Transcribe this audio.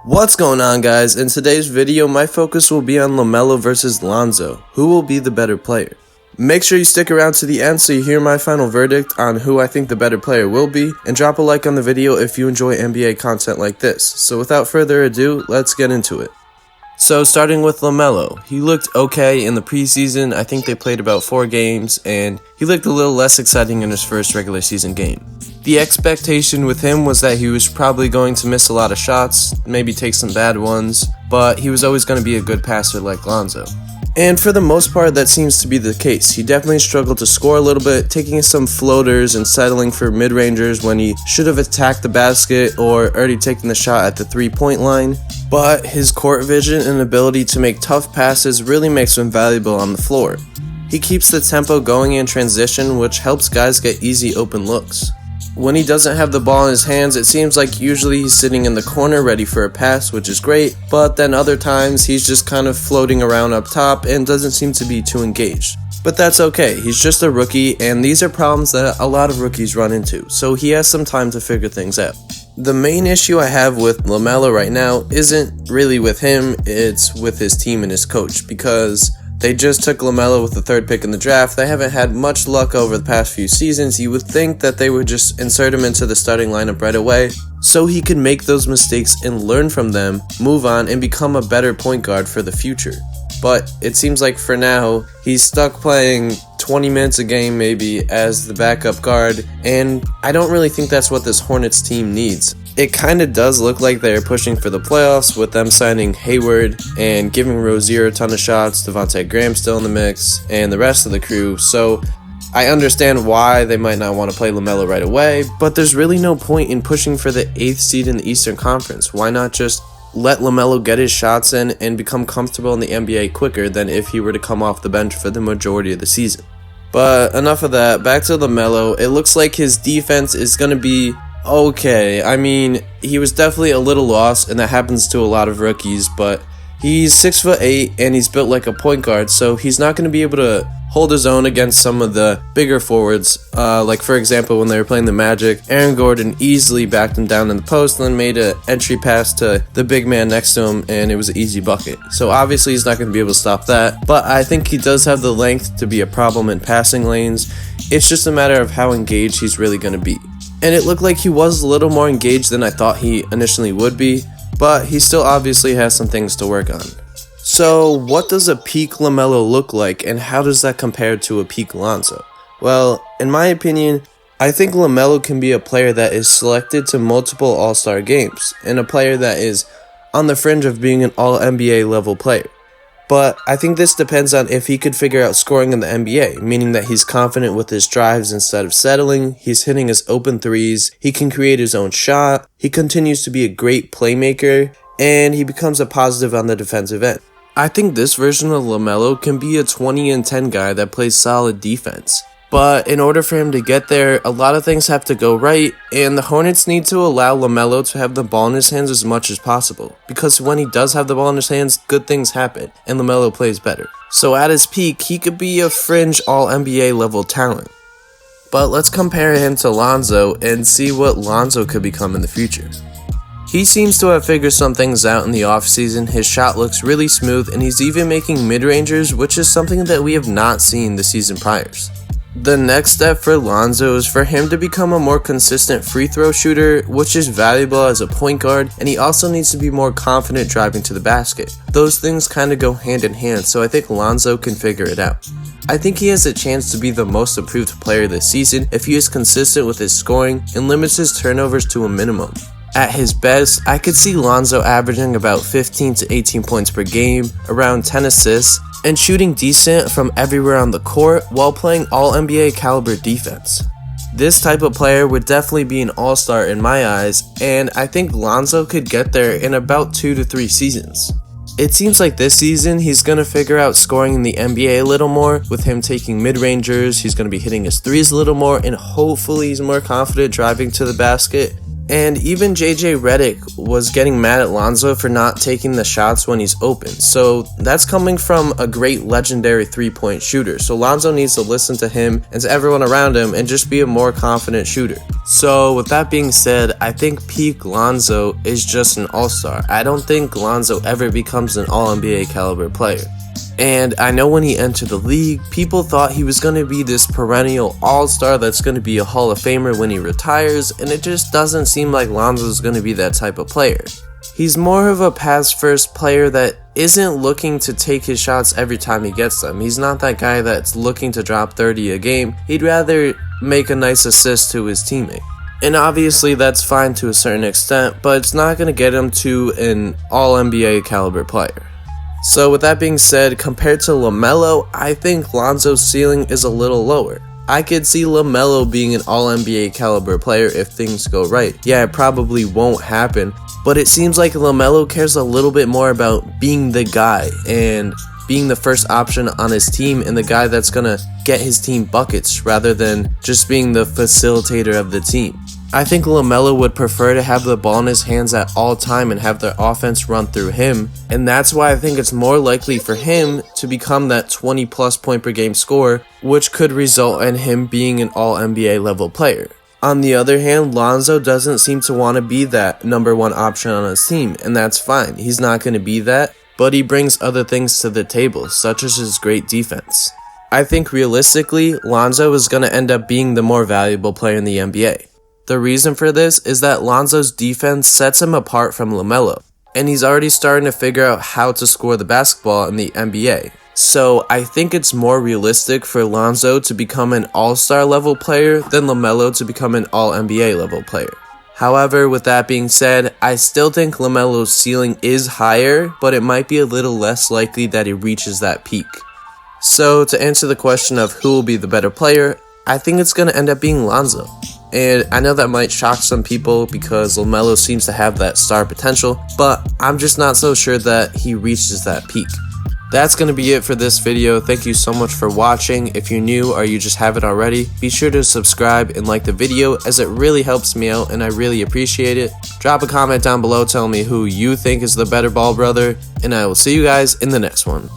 What's going on, guys? In today's video, my focus will be on LaMelo versus Lonzo. Who will be the better player? Make sure you stick around to the end so you hear my final verdict on who I think the better player will be, and drop a like on the video if you enjoy NBA content like this. So without further ado, let's get into it. So starting with LaMelo, he looked okay in the preseason. I think they played about 4 games, and he looked a little less exciting in his first regular season game. The expectation with him was that he was probably going to miss a lot of shots, maybe take some bad ones, but he was always going to be a good passer like Lonzo. And for the most part, that seems to be the case. He definitely struggled to score a little bit, taking some floaters and settling for mid-rangers when he should have attacked the basket or already taken the shot at the 3-point line. But his court vision and ability to make tough passes really makes him valuable on the floor. He keeps the tempo going in transition, which helps guys get easy open looks. When he doesn't have the ball in his hands, it seems like usually he's sitting in the corner ready for a pass, which is great, but then other times he's just kind of floating around up top and doesn't seem to be too engaged. But that's okay, he's just a rookie, and these are problems that a lot of rookies run into, so he has some time to figure things out. The main issue I have with LaMelo right now isn't really with him, it's with his team and his coach, because they just took LaMelo with the 3rd pick in the draft. They haven't had much luck over the past few seasons. You would think that they would just insert him into the starting lineup right away so he could make those mistakes and learn from them, move on, and become a better point guard for the future. But it seems like for now, he's stuck playing 20 minutes a game maybe as the backup guard, and I don't really think that's what this Hornets team needs. It kind of does look like they're pushing for the playoffs with them signing Hayward and giving Rozier a ton of shots, Devontae Graham still in the mix, and the rest of the crew, so I understand why they might not want to play LaMelo right away, but there's really no point in pushing for the 8th seed in the Eastern Conference. Why not just let LaMelo get his shots in and become comfortable in the NBA quicker than if he were to come off the bench for the majority of the season? But enough of that, back to LaMelo. It looks like his defense is going to be okay. I mean, he was definitely a little lost, and that happens to a lot of rookies, but he's 6'8" and he's built like a point guard, so he's not going to be able to hold his own against some of the bigger forwards. Like for example, when they were playing the Magic, Aaron Gordon easily backed him down in the post and then made an entry pass to the big man next to him, and it was an easy bucket. So obviously he's not going to be able to stop that, but I think he does have the length to be a problem in passing lanes. It's just a matter of how engaged he's really going to be. And it looked like he was a little more engaged than I thought he initially would be, but he still obviously has some things to work on. So what does a peak LaMelo look like, and how does that compare to a peak Lonzo? Well, in my opinion, I think LaMelo can be a player that is selected to multiple All-Star games, and a player that is on the fringe of being an All-NBA level player. But I think this depends on if he could figure out scoring in the NBA, meaning that he's confident with his drives instead of settling, he's hitting his open threes, he can create his own shot, he continues to be a great playmaker, and he becomes a positive on the defensive end. I think this version of LaMelo can be a 20 and 10 guy that plays solid defense. But in order for him to get there, a lot of things have to go right, and the Hornets need to allow LaMelo to have the ball in his hands as much as possible. Because when he does have the ball in his hands, good things happen, and LaMelo plays better. So at his peak, he could be a fringe All-NBA level talent. But let's compare him to Lonzo and see what Lonzo could become in the future. He seems to have figured some things out in the offseason. His shot looks really smooth, and he's even making mid-rangers, which is something that we have not seen the season priors. The next step for Lonzo is for him to become a more consistent free throw shooter, which is valuable as a point guard, and he also needs to be more confident driving to the basket. Those things kind of go hand in hand, so I think Lonzo can figure it out. I think he has a chance to be the most improved player this season if he is consistent with his scoring and limits his turnovers to a minimum. At his best, I could see Lonzo averaging about 15 to 18 points per game, around 10 assists, and shooting decent from everywhere on the court while playing All-NBA caliber defense. This type of player would definitely be an all-star in my eyes, and I think Lonzo could get there in about 2 to 3 seasons. It seems like this season he's going to figure out scoring in the NBA a little more, with him taking mid-rangers, he's going to be hitting his threes a little more, and hopefully he's more confident driving to the basket. And even JJ Redick was getting mad at Lonzo for not taking the shots when he's open. So that's coming from a great legendary 3-point shooter. So Lonzo needs to listen to him and to everyone around him and just be a more confident shooter. So with that being said, I think peak Lonzo is just an all-star. I don't think Lonzo ever becomes an all-NBA caliber player. And I know when he entered the league, people thought he was going to be this perennial all-star that's going to be a Hall of Famer when he retires, and it just doesn't seem like Lonzo's going to be that type of player. He's more of a pass-first player that isn't looking to take his shots every time he gets them. He's not that guy that's looking to drop 30 a game. He'd rather make a nice assist to his teammate. And obviously that's fine to a certain extent, but it's not going to get him to an all-NBA caliber player. So with that being said, compared to LaMelo, I think Lonzo's ceiling is a little lower. I could see LaMelo being an all-NBA caliber player if things go right. Yeah, it probably won't happen, but it seems like LaMelo cares a little bit more about being the guy and being the first option on his team and the guy that's gonna get his team buckets rather than just being the facilitator of the team. I think LaMelo would prefer to have the ball in his hands at all time and have the offense run through him, and that's why I think it's more likely for him to become that 20 plus point per game scorer, which could result in him being an all NBA level player. On the other hand, Lonzo doesn't seem to want to be that number one option on his team, and that's fine. He's not going to be that, but he brings other things to the table, such as his great defense. I think realistically, Lonzo is going to end up being the more valuable player in the NBA. The reason for this is that Lonzo's defense sets him apart from LaMelo, and he's already starting to figure out how to score the basketball in the NBA. So I think it's more realistic for Lonzo to become an all-star level player than LaMelo to become an all-NBA level player. However, with that being said, I still think LaMelo's ceiling is higher, but it might be a little less likely that he reaches that peak. So to answer the question of who will be the better player, I think it's going to end up being Lonzo. And I know that might shock some people because LaMelo seems to have that star potential, but I'm just not so sure that he reaches that peak. That's going to be it for this video. Thank you so much for watching. If you're new or you just have it already, be sure to subscribe and like the video as it really helps me out and I really appreciate it. Drop a comment down below telling me who you think is the better ball brother, and I will see you guys in the next one.